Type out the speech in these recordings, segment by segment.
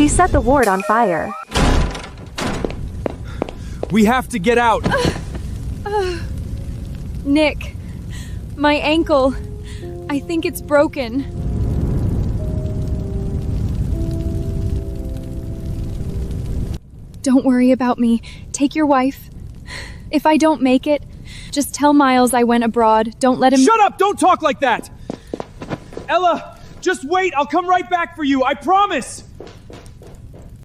She set the ward on fire. We have to get out! Nick, my ankle. I think it's broken. Don't worry about me. Take your wife. If I don't make it, just tell Miles I went abroad. Don't let him— Shut up! Don't talk like that! Ella, just wait! I'll come right back for you, I promise!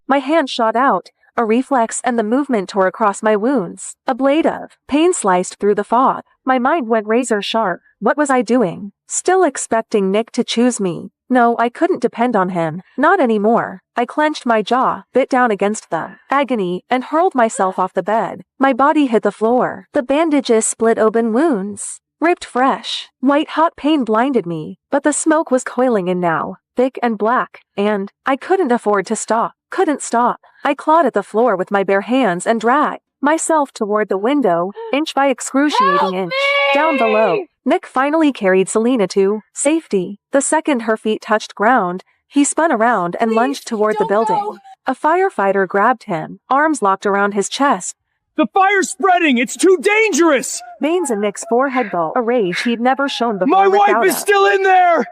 My hand shot out. A reflex and the movement tore across my wounds. A blade of pain sliced through the fog. My mind went razor sharp. What was I doing? Still expecting Nick to choose me. No, I couldn't depend on him. Not anymore. I clenched my jaw, bit down against the agony, and hurled myself off the bed. My body hit the floor. The bandages split open wounds. Ripped fresh. White-hot pain blinded me, but the smoke was coiling in now, thick and black, and I couldn't afford to stop. Couldn't stop. I clawed at the floor with my bare hands and dragged myself toward the window, inch by excruciating inch. Down below, Nick finally carried Selena to safety. The second her feet touched ground, he spun around and lunged toward the building. go. A firefighter grabbed him, arms locked around his chest. The fire's spreading! It's too dangerous! Veins in Nick's forehead bulge, a rage he'd never shown before. My ripped wife out is of. still in there!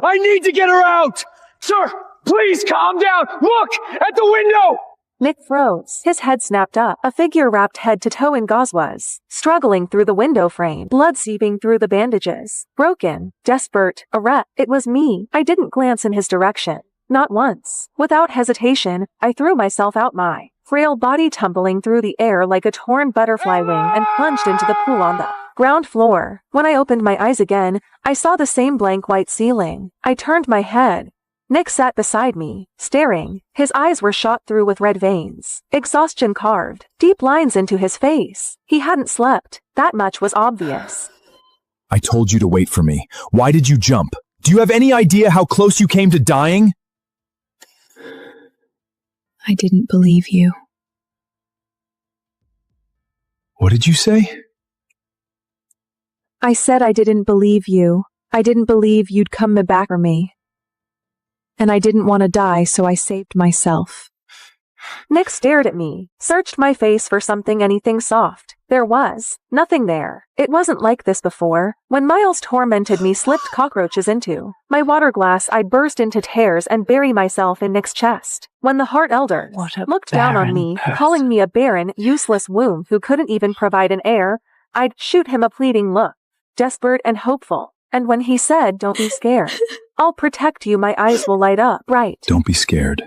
I need to get her out! Sir, please calm down! Look! At the window! Nick froze. His head snapped up. A figure wrapped head to toe in gauze was struggling through the window frame, blood seeping through the bandages. Broken, desperate, a wreck. It was me. I didn't glance in his direction. Not once. Without hesitation, I threw myself out, my frail body tumbling through the air like a torn butterfly wing, and plunged into the pool on the ground floor. When I opened my eyes again, I saw the same blank white ceiling. I turned my head. Nick sat beside me, staring. His eyes were shot through with red veins. Exhaustion carved deep lines into his face. He hadn't slept. That much was obvious. I told you to wait for me. Why did you jump? Do you have any idea how close you came to dying? I didn't believe you. What did you say? I said I didn't believe you. I didn't believe you'd come back for me. And I didn't want to die, so I saved myself. Nick stared at me, searched my face for something, anything soft. There was nothing there. It wasn't like this before. When Miles tormented me, slipped cockroaches into my water glass, I'd burst into tears and bury myself in Nick's chest. When the Heart Elder looked down on me, calling me a barren, useless womb who couldn't even provide an heir, I'd shoot him a pleading look, desperate and hopeful. And when he said, "Don't be scared, I'll protect you," my eyes will light up bright. Don't be scared.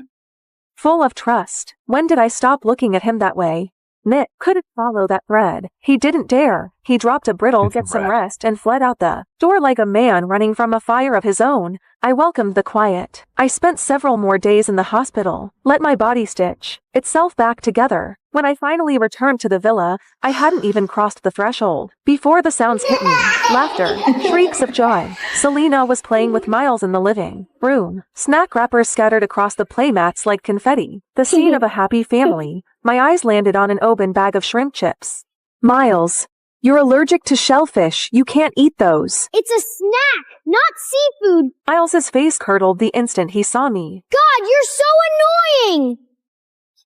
Full of trust. When did I stop looking at him that way? Nick couldn't follow that thread. He didn't dare. He dropped a brittle, "Get some rest," and fled out the door like a man running from a fire of his own. I welcomed the quiet. I spent several more days in the hospital, let my body stitch itself back together. When I finally returned to the villa, I hadn't even crossed the threshold before the sounds hit me. Laughter, shrieks of joy. Selena was playing with Miles in the living room. Snack wrappers scattered across the playmats like confetti. The scene of a happy family. My eyes landed on an open bag of shrimp chips. "Miles, you're allergic to shellfish. You can't eat those." It's a snack, not seafood. Miles's face curdled the instant he saw me. God, you're so annoying.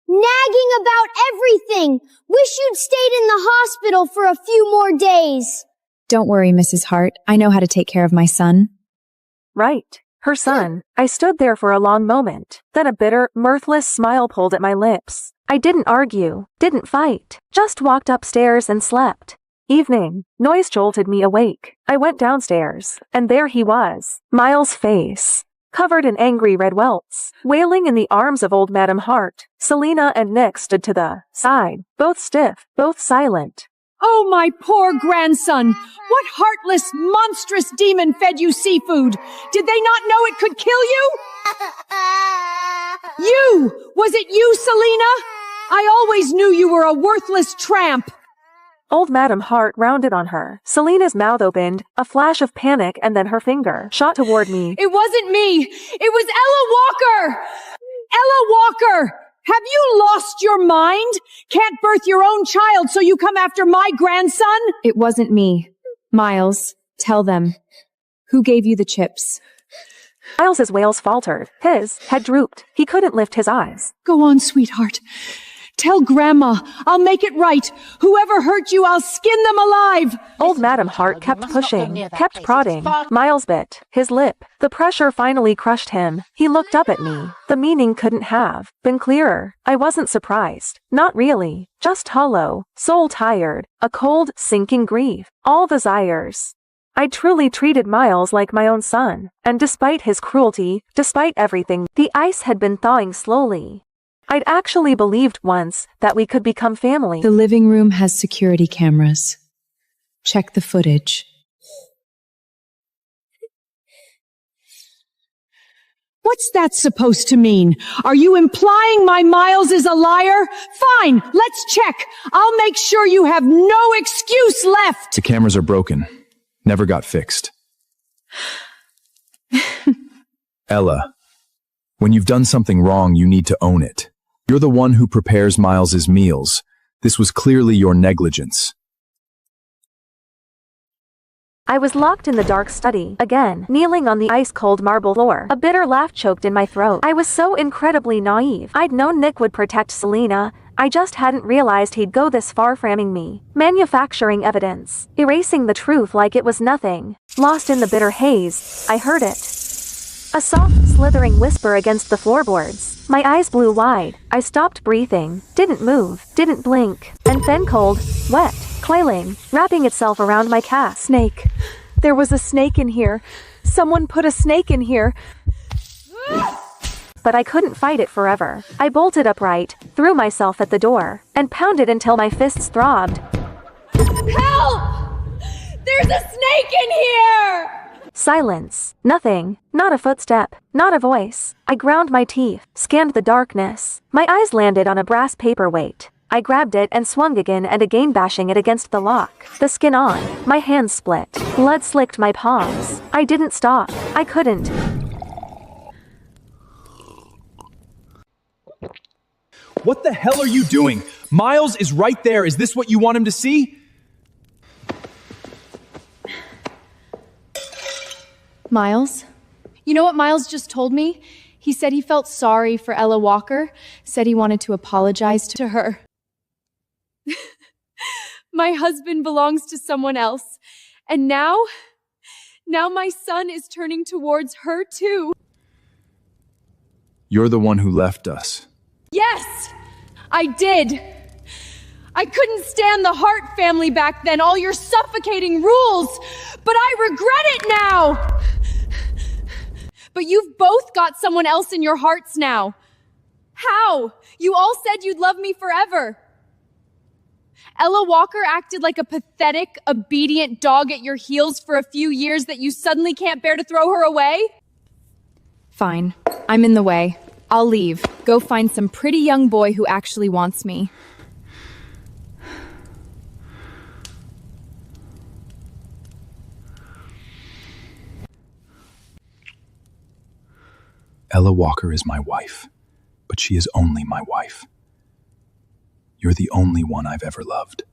Nagging about everything. Wish you'd stayed in the hospital for a few more days. Don't worry, Mrs. Hart. I know how to take care of my son. Right. Her son. I stood there for a long moment. Then a bitter, mirthless smile pulled at my lips. I didn't argue, didn't fight, just walked upstairs and slept. Evening. Noise jolted me awake. I went downstairs, and there he was. Miles' face, covered in angry red welts, wailing in the arms of old Madam Hart. Selena and Nick stood to the side, both stiff, both silent. Oh, my poor grandson! What heartless, monstrous demon fed you seafood? Did they not know it could kill you? You! Was it you, Selena? I always knew you were a worthless tramp! Old Madam Hart rounded on her. Selena's mouth opened, a flash of panic, and then her finger shot toward me. It wasn't me! It was Ella Walker! Ella Walker! Have you lost your mind? Can't birth your own child, so you come after my grandson? It wasn't me. Miles, tell them. Who gave you the chips? Miles's wails faltered. His head drooped. He couldn't lift his eyes. Go on, sweetheart. Tell Grandma. I'll make it right. Whoever hurt you, I'll skin them alive. Old Madam Hart kept pushing, kept prodding. Miles bit his lip. The pressure finally crushed him. He looked up at me. The meaning couldn't have been clearer. I wasn't surprised. Not really. Just hollow, soul tired, a cold, sinking grief. All desires. I truly treated Miles like my own son. And despite his cruelty, despite everything, the ice had been thawing slowly. I'd actually believed once that we could become family. The living room has security cameras. Check the footage. What's that supposed to mean? Are you implying my Miles is a liar? Fine, let's check. I'll make sure you have no excuse left. The cameras are broken. Never got fixed. Ella, when you've done something wrong, you need to own it. You're the one who prepares Miles's meals. This was clearly your negligence. I was locked in the dark study, again, kneeling on the ice-cold marble floor. A bitter laugh choked in my throat. I was so incredibly naive. I'd known Nick would protect Selena. I just hadn't realized he'd go this far framing me. Manufacturing evidence. Erasing the truth like it was nothing. Lost in the bitter haze, I heard it. A soft, slithering whisper against the floorboards. My eyes blew wide. I stopped breathing, didn't move, didn't blink, and then cold, wet, coiling, wrapping itself around my calf. Snake. There was a snake in here. Someone put a snake in here. But I couldn't fight it forever. I bolted upright, threw myself at the door, and pounded until my fists throbbed. Help! There's a snake in here! Silence. Nothing. Not a footstep. Not a voice. I ground my teeth, scanned the darkness. My eyes landed on a brass paperweight. I grabbed it and swung again and again, bashing it against the lock. The skin on. My hands split. Blood slicked my palms. I didn't stop. I couldn't. What the hell are you doing? Miles is right there. Is this what you want him to see? Miles? You know what Miles just told me? He said he felt sorry for Ella Walker, said he wanted to apologize to her. My husband belongs to someone else, and now my son is turning towards her too. You're the one who left us. Yes, I did. I couldn't stand the Hart family back then, all your suffocating rules, but I regret it now. But you've both got someone else in your hearts now. How? You all said you'd love me forever. Ella Walker acted like a pathetic, obedient dog at your heels for a few years that you suddenly can't bear to throw her away? Fine. I'm in the way. I'll leave. Go find some pretty young boy who actually wants me. Ella Walker is my wife, but she is only my wife. You're the only one I've ever loved.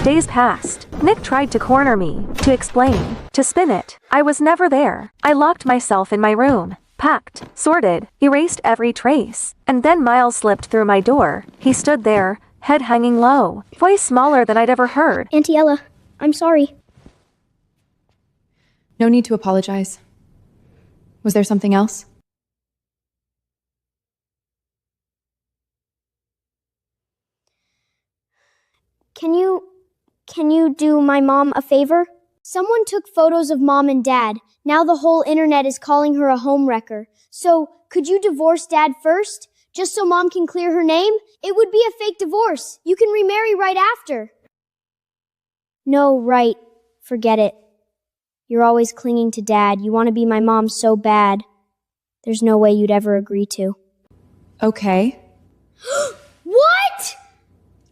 Days passed. Nick tried to corner me, to explain, to spin it. I was never there. I locked myself in my room, packed, sorted, erased every trace. And then Miles slipped through my door. He stood there, head hanging low, voice smaller than I'd ever heard. Auntie Ella, I'm sorry. No need to apologize. Was there something else? Can you do my mom a favor? Someone took photos of Mom and Dad. Now the whole internet is calling her a homewrecker. So, could you divorce Dad first? Just so Mom can clear her name? It would be a fake divorce. You can remarry right after. No, right. Forget it. You're always clinging to Dad. You want to be my mom so bad. There's no way you'd ever agree to. Okay. What?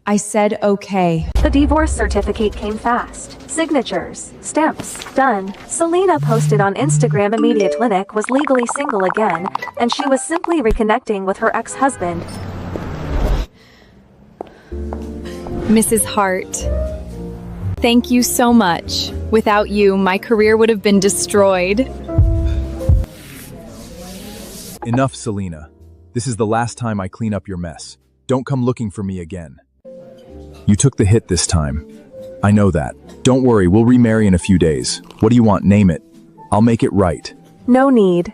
I said okay. The divorce certificate came fast. Signatures, stamps, done. Selena posted on Instagram immediate clinic was legally single again, and she was simply reconnecting with her ex-husband. Mrs. Hart, thank you so much. Without you, my career would have been destroyed. Enough, Selena. This is the last time I clean up your mess. Don't come looking for me again. You took the hit this time. I know that. Don't worry, we'll remarry in a few days. What do you want? Name it. I'll make it right. No need.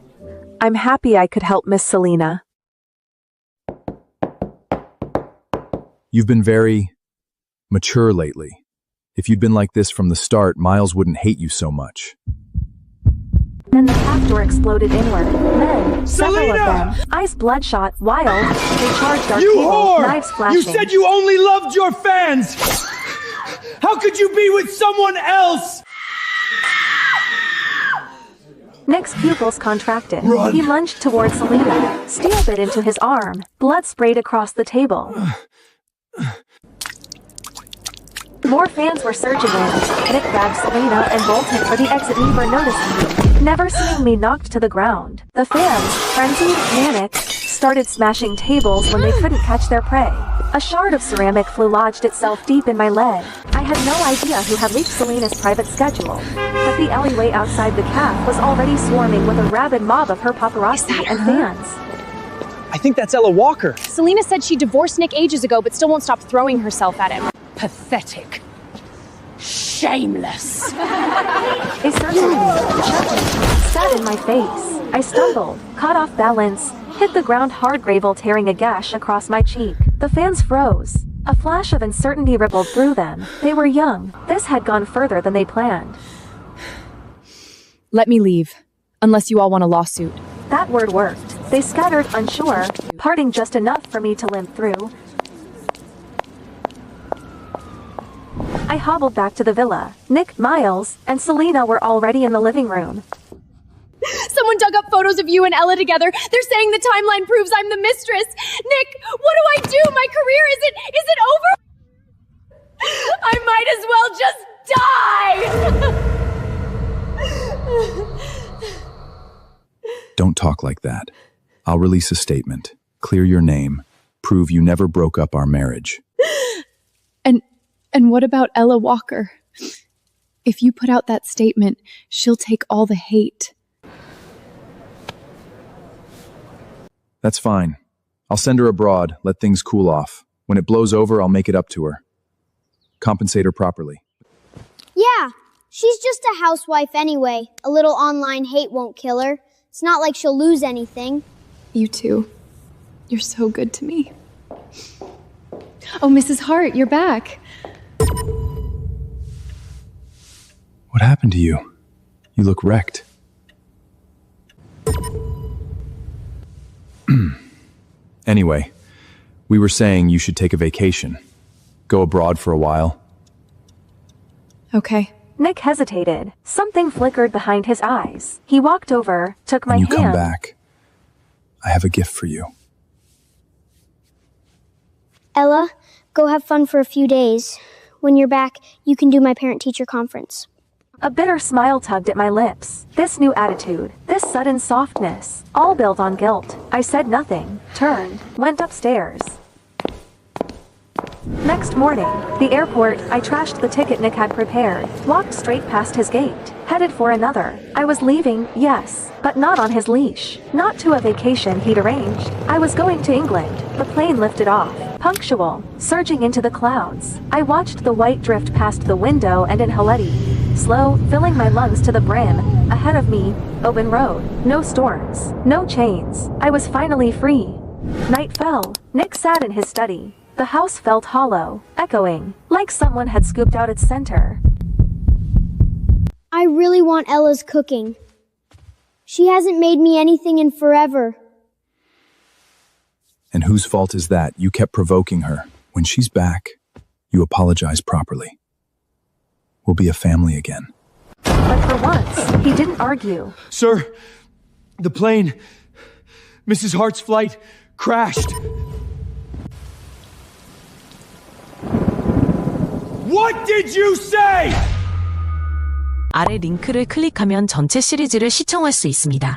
I'm happy I could help Miss Selena. You've been very mature lately. If you'd been like this from the start, Miles wouldn't hate you so much. Then the half door exploded inward. Men, several of Selena! them, eyes bloodshot, wild. They charged our You table, whore! knives flashing. You said you only loved your fans! How could you be with someone else? Nick's pupils contracted. Run. He lunged towards Selena, steel bit into his arm. Blood sprayed across the table. More fans were surging in. Nick grabbed Selena and bolted for the exit, never noticing me. Never seeing me knocked to the ground. The fans, frenzied, manic, started smashing tables when they couldn't catch their prey. A shard of ceramic flew lodged itself deep in my leg. I had no idea who had leaked Selena's private schedule, but the alleyway outside the cafe was already swarming with a rabid mob of her paparazzi and fans. I think that's Ella Walker. Selena said she divorced Nick ages ago, but still won't stop throwing herself at him. Pathetic. Shameless. They circled me, shoved me, sat in my face. I stumbled, caught off balance, hit the ground hard, gravel tearing a gash across my cheek. The fans froze. A flash of uncertainty rippled through them. They were young. This had gone further than they planned. Let me leave, unless you all want a lawsuit. That word worked. They scattered, unsure, parting just enough for me to limp through. I hobbled back to the villa. Nick, Miles, and Selena were already in the living room. Someone dug up photos of you and Ella together. They're saying the timeline proves I'm the mistress. Nick, what do I do? My career is it over? I might as well just die. Don't talk like that. I'll release a statement, clear your name, prove you never broke up our marriage. And what about Ella Walker? If you put out that statement, she'll take all the hate. That's fine. I'll send her abroad, let things cool off. When it blows over, I'll make it up to her. Compensate her properly. Yeah, she's just a housewife anyway. A little online hate won't kill her. It's not like she'll lose anything. You too. You're so good to me. Oh, Mrs. Hart, you're back. What happened to you? You look wrecked. Anyway, we were saying you should take a vacation. Go abroad for a while. Okay. Nick hesitated. Something flickered behind his eyes. He walked over, took my When you hand. come back, I have a gift for you. Ella, go have fun for a few days. When you're back, you can do my parent-teacher conference. A bitter smile tugged at my lips. This new attitude, this sudden softness, all built on guilt. I said nothing, turned, went upstairs. Next morning, the airport, I trashed the ticket Nick had prepared, walked straight past his gate, headed for another. I was leaving, yes, but not on his leash. Not to a vacation he'd arranged. I was going to England. The plane lifted off, punctual, surging into the clouds. I watched the white drift past the window and in Haleti. Slow, filling my lungs to the brim. Ahead of me, open road. No storms, no chains. I was finally free. Night fell. Nick sat in his study. The house felt hollow, echoing, like someone had scooped out its center. I really want Ella's cooking. She hasn't made me anything in forever. And whose fault is that? You kept provoking her. When she's back, you apologize properly. We'll be a family again. But for once, he didn't argue. Sir, the plane, Mrs. Hart's flight, crashed. What did you say? 아래 링크를 클릭하면 전체 시리즈를 시청할 수 있습니다.